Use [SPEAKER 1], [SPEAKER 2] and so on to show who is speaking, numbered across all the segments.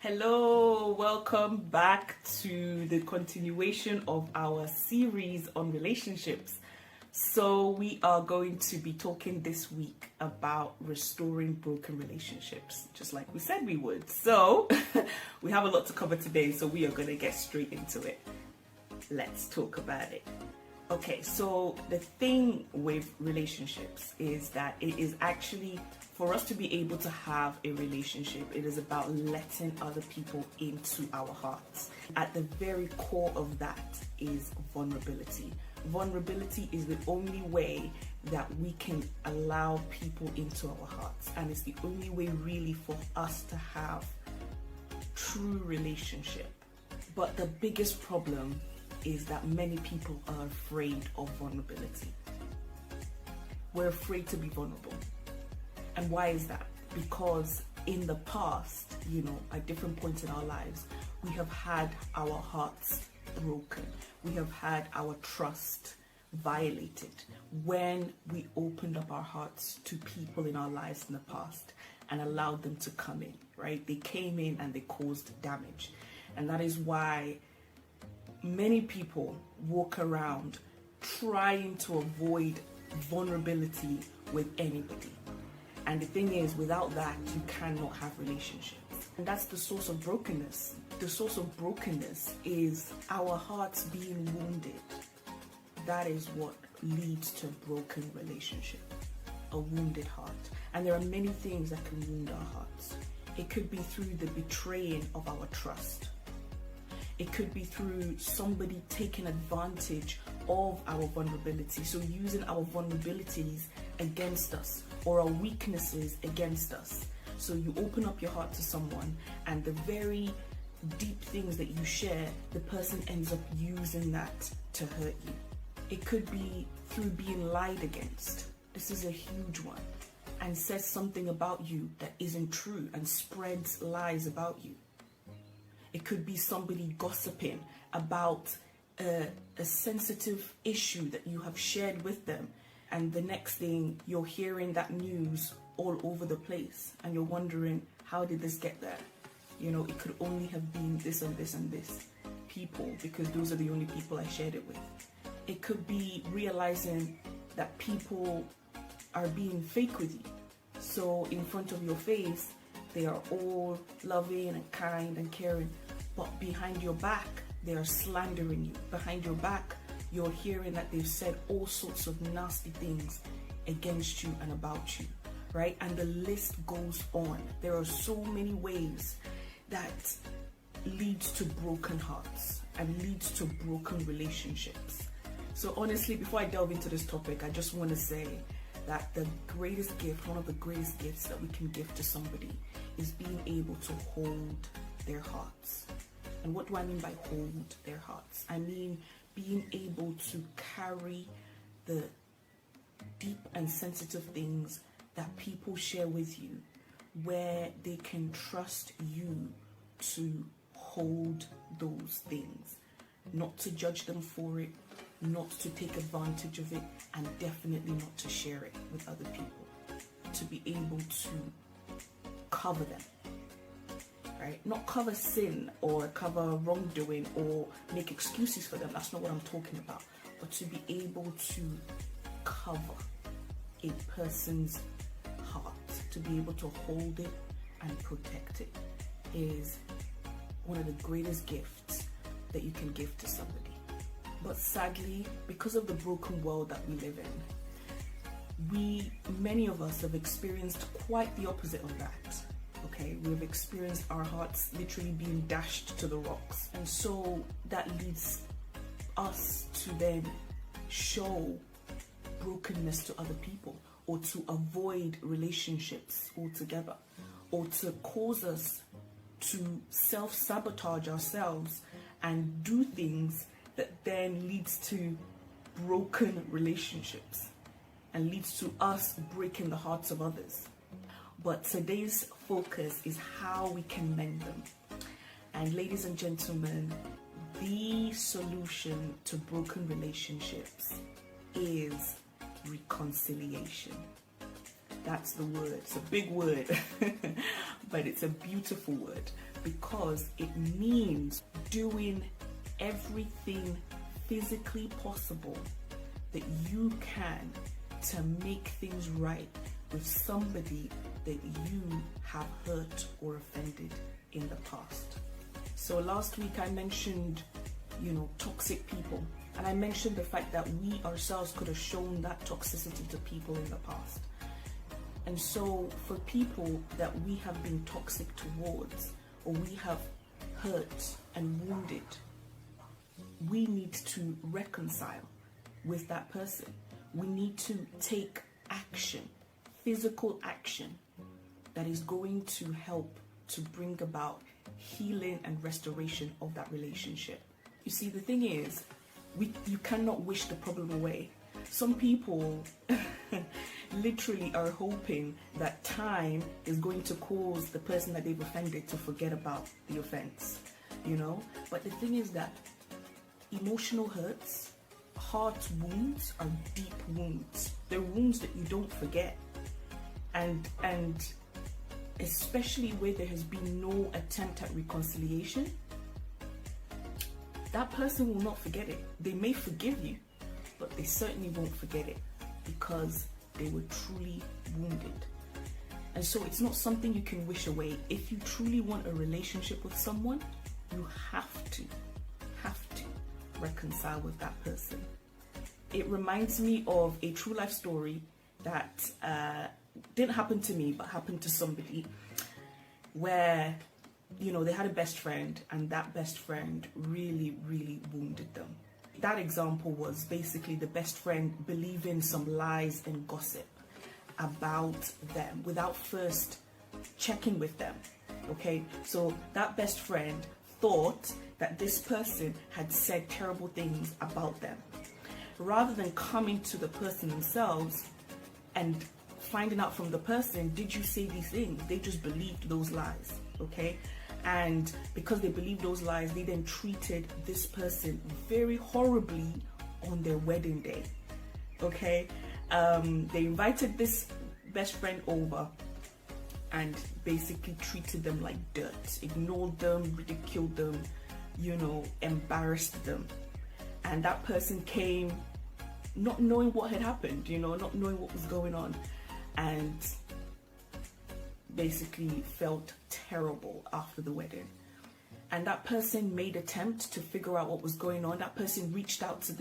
[SPEAKER 1] Hello, welcome back to the continuation of our series on relationships. So we are going to be talking this week about restoring broken relationships, just like we said we would. So we have a lot to cover today, so we are going to get straight into it. Let's talk about it. Okay, so the thing with relationships is that it is actually, for us to be able to have a relationship, it is about letting other people into our hearts. At the very core of that is vulnerability. Vulnerability is the only way that we can allow people into our hearts, and it's the only way really for us to have true relationship. But the biggest problem is that many people are afraid of vulnerability. We're afraid to be vulnerable. And why is that? Because in the past, at different points in our lives, we have had our hearts broken. We have had our trust violated when we opened up our hearts to people in our lives in the past and allowed them to come in, right? They came in and they caused damage. And that is why many people walk around trying to avoid vulnerability with anybody. And the thing is, without that, you cannot have relationships. And that's the source of brokenness. The source of brokenness is our hearts being wounded. That is what leads to a broken relationship, a wounded heart. And there are many things that can wound our hearts. It could be through the betraying of our trust. It could be through somebody taking advantage of our vulnerability. So using our vulnerabilities against us or our weaknesses against us. So you open up your heart to someone and the very deep things that you share, the person ends up using that to hurt you. It could be through being lied against. This is a huge one. And says something about you that isn't true and spreads lies about you. It could be somebody gossiping about a sensitive issue that you have shared with them, and the next thing you're hearing that news all over the place and you're wondering, how did this get there? It could only have been this and this and this people, because those are the only people I shared it with. It could be realizing that people are being fake with you. So in front of your face, they are all loving and kind and caring, but behind your back, they are slandering you. Behind your back, you're hearing that they've said all sorts of nasty things against you and about you, right? And the list goes on. There are so many ways that leads to broken hearts and leads to broken relationships. So honestly, before I delve into this topic, I just want to say that the greatest gift, one of the greatest gifts that we can give to somebody is being able to hold their hearts. And what do I mean by hold their hearts? I mean being able to carry the deep and sensitive things that people share with you, where they can trust you to hold those things, not to judge them for it, not to take advantage of it, and definitely not to share it with other people, to be able to cover them, right? Not cover sin or cover wrongdoing or make excuses for them. That's not what I'm talking about. But to be able to cover a person's heart, to be able to hold it and protect it, is one of the greatest gifts that you can give to somebody. But sadly, because of the broken world that we live in, many of us have experienced quite the opposite of that. Okay, we've experienced our hearts literally being dashed to the rocks. And so that leads us to then show brokenness to other people, or to avoid relationships altogether, or to cause us to self-sabotage ourselves and do things that then leads to broken relationships and leads to us breaking the hearts of others. But today's focus is how we can mend them. And ladies and gentlemen, the solution to broken relationships is reconciliation. That's the word. It's a big word, but it's a beautiful word, because because it means doing everything physically possible that you can to make things right with somebody that you have hurt or offended in the past. So last week I mentioned, toxic people. And I mentioned the fact that we ourselves could have shown that toxicity to people in the past. And so for people that we have been toxic towards, or we have hurt and wounded, we need to reconcile with that person. We need to take action, physical action, that is going to help to bring about healing and restoration of that relationship. You see, the thing is, you cannot wish the problem away. Some people literally are hoping that time is going to cause the person that they've offended to forget about the offense, But the thing is that emotional hurts, heart wounds are deep wounds. They're wounds that you don't forget. And especially where there has been no attempt at reconciliation, that person will not forget it. They may forgive you, but they certainly won't forget it because they were truly wounded. And so it's not something you can wish away. If you truly want a relationship with someone, you have to reconcile with that person. It reminds me of a true life story that didn't happen to me, but happened to somebody, where they had a best friend, and that best friend really, really wounded them. That example was basically the best friend believing some lies and gossip about them without first checking with them. Okay, so that best friend thought that this person had said terrible things about them. Rather than coming to the person themselves and finding out from the person, did you say these things? They just believed those lies, okay? And because they believed those lies, they then treated this person very horribly on their wedding day, okay? They invited this best friend over and basically treated them like dirt, ignored them, ridiculed them, embarrassed them. And that person came not knowing what had happened, not knowing what was going on, and basically felt terrible after the wedding. And that person made attempts to figure out what was going on. That person reached out to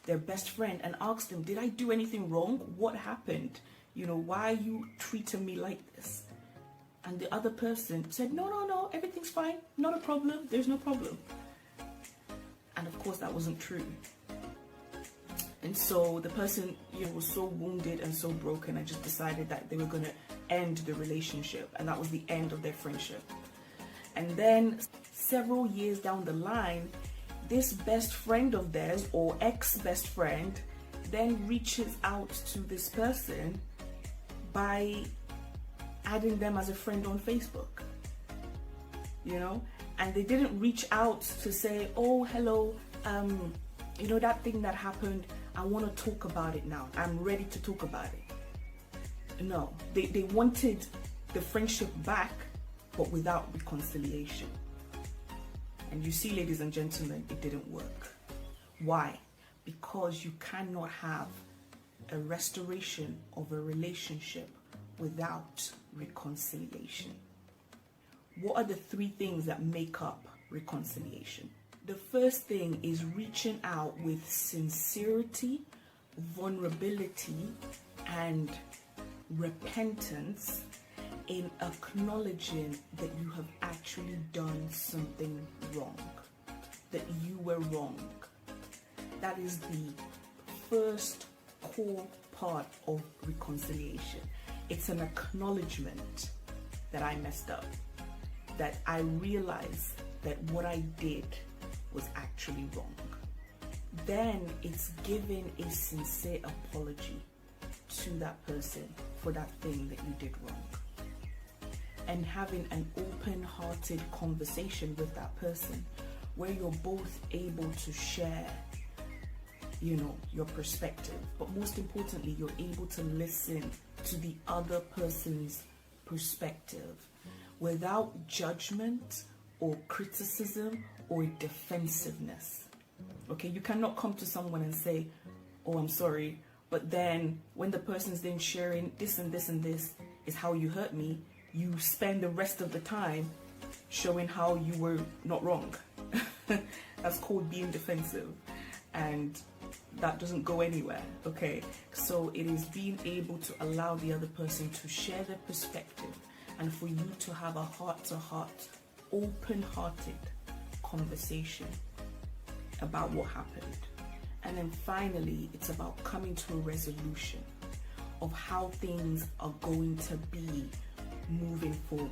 [SPEAKER 1] their best friend and asked them, did I do anything wrong? What happened? Why are you treating me like this? And the other person said, no, everything's fine. Not a problem. There's no problem. And of course that wasn't true. And so the person, was so wounded and so broken and just decided that they were going to end the relationship. And that was the end of their friendship. And then several years down the line, this best friend of theirs, or ex-best friend, then reaches out to this person by adding them as a friend on Facebook. And they didn't reach out to say, oh, hello, that thing that happened, I want to talk about it now. I'm ready to talk about it. No, they wanted the friendship back, but without reconciliation. And you see, ladies and gentlemen, it didn't work. Why? Because you cannot have a restoration of a relationship without reconciliation. What are the 3 things that make up reconciliation? The first thing is reaching out with sincerity, vulnerability, and repentance in acknowledging that you have actually done something wrong, that you were wrong. That is the first core part of reconciliation. It's an acknowledgement that I messed up, that I realized that what I did was actually wrong. Then it's giving a sincere apology to that person for that thing that you did wrong, and having an open-hearted conversation with that person where you're both able to share your perspective, but most importantly, you're able to listen to the other person's perspective without judgment or criticism or defensiveness. Okay, you cannot come to someone and say, oh, I'm sorry, but then when the person's then sharing this and this and this is how you hurt me, you spend the rest of the time showing how you were not wrong. That's called being defensive, and that doesn't go anywhere. Okay, so it is being able to allow the other person to share their perspective, and for you to have a heart-to-heart, open-hearted conversation about what happened. And then finally, it's about coming to a resolution of how things are going to be moving forward.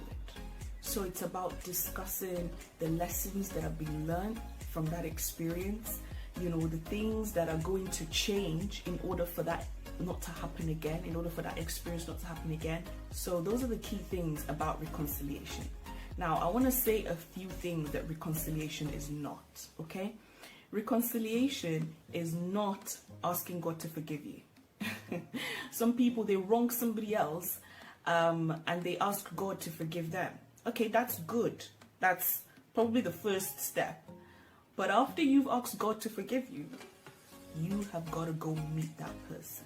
[SPEAKER 1] So it's about discussing the lessons that have been learned from that experience, you know, the things that are going to change in order for that not to happen again, in order for that experience not to happen again. So those are the key things about reconciliation. Now, I want to say a few things that reconciliation is not, okay? Reconciliation is not asking God to forgive you. Some people, they wrong somebody else and they ask God to forgive them. Okay, that's good. That's probably the first step. But after you've asked God to forgive you, you have got to go meet that person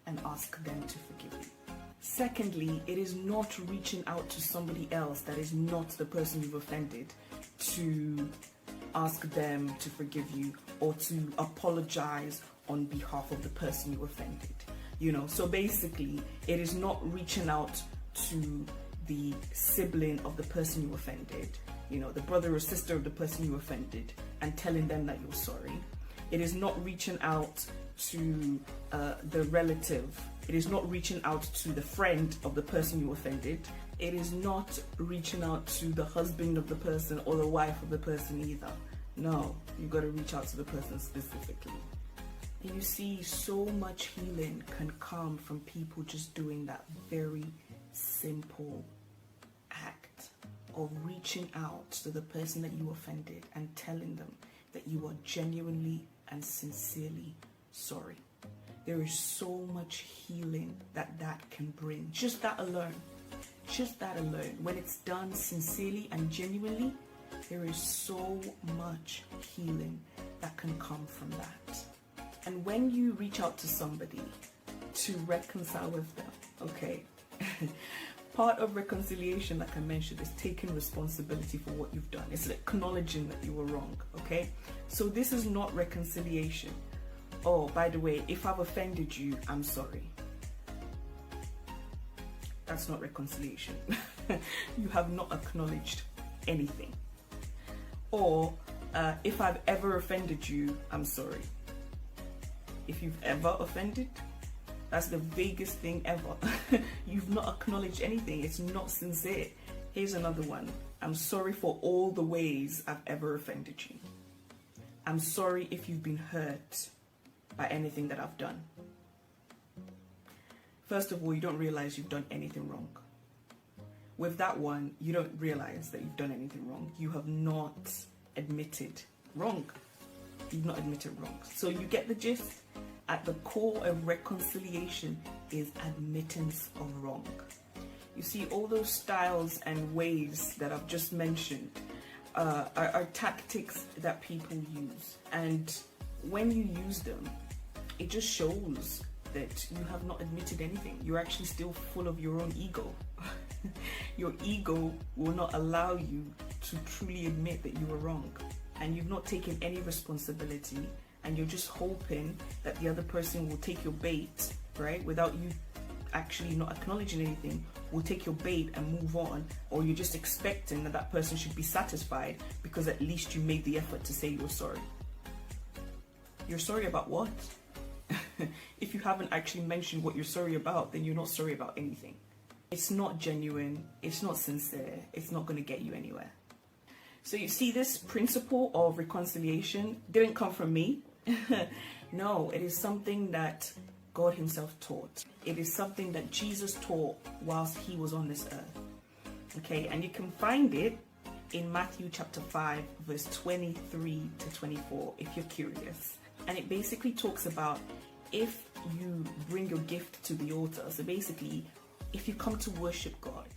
[SPEAKER 1] and ask them to forgive you. Secondly, it is not reaching out to somebody else that is not the person you've offended to ask them to forgive you or to apologize on behalf of the person you offended. You know, so basically, it is not reaching out to the sibling of the person you offended, you know, the brother or sister of the person you offended, and telling them that you're sorry. It is not reaching out to the relative. It is not reaching out to the friend of the person you offended. It is not reaching out to the husband of the person or the wife of the person either. No, you've got to reach out to the person specifically. And you see, so much healing can come from people just doing that very simple act of reaching out to the person that you offended and telling them that you are genuinely and sincerely sorry. There is so much healing that can bring. Just that alone. Just that alone. When it's done sincerely and genuinely, there is so much healing that can come from that. And when you reach out to somebody to reconcile with them, okay, part of reconciliation, like I mentioned, is taking responsibility for what you've done. It's acknowledging that you were wrong, okay? So this is not reconciliation. Oh, by the way, if I've offended you, I'm sorry. That's not reconciliation. You have not acknowledged anything. Or if I've ever offended you, I'm sorry. If you've ever offended, that's the vaguest thing ever. You've not acknowledged anything. It's not sincere. Here's another one. I'm sorry for all the ways I've ever offended you. I'm sorry if you've been hurt by anything that I've done. First of all, you don't realize you've done anything wrong. With that one, you don't realize that you've done anything wrong. You have not admitted wrong. You've not admitted wrong. So you get the gist? At the core of reconciliation is admittance of wrong. You see, all those styles and ways that I've just mentioned are tactics that people use. And when you use them, it just shows that you have not admitted anything. You're actually still full of your own ego. Your ego will not allow you to truly admit that you were wrong. And you've not taken any responsibility, and you're just hoping that the other person will take your bait, right? Without you actually not acknowledging anything, will take your bait and move on, or you're just expecting that that person should be satisfied because at least you made the effort to say you're sorry. You're sorry about what? If you haven't actually mentioned what you're sorry about, then you're not sorry about anything. It's not genuine, it's not sincere, it's not going to get you anywhere. So you see, this principle of reconciliation didn't come from me. No, it is something that God himself taught. It is something that Jesus taught whilst he was on this earth. Okay, and you can find it in Matthew chapter 5, verse 23 to 24, if you're curious. And it basically talks about if you bring your gift to the altar. So basically, if you come to worship God,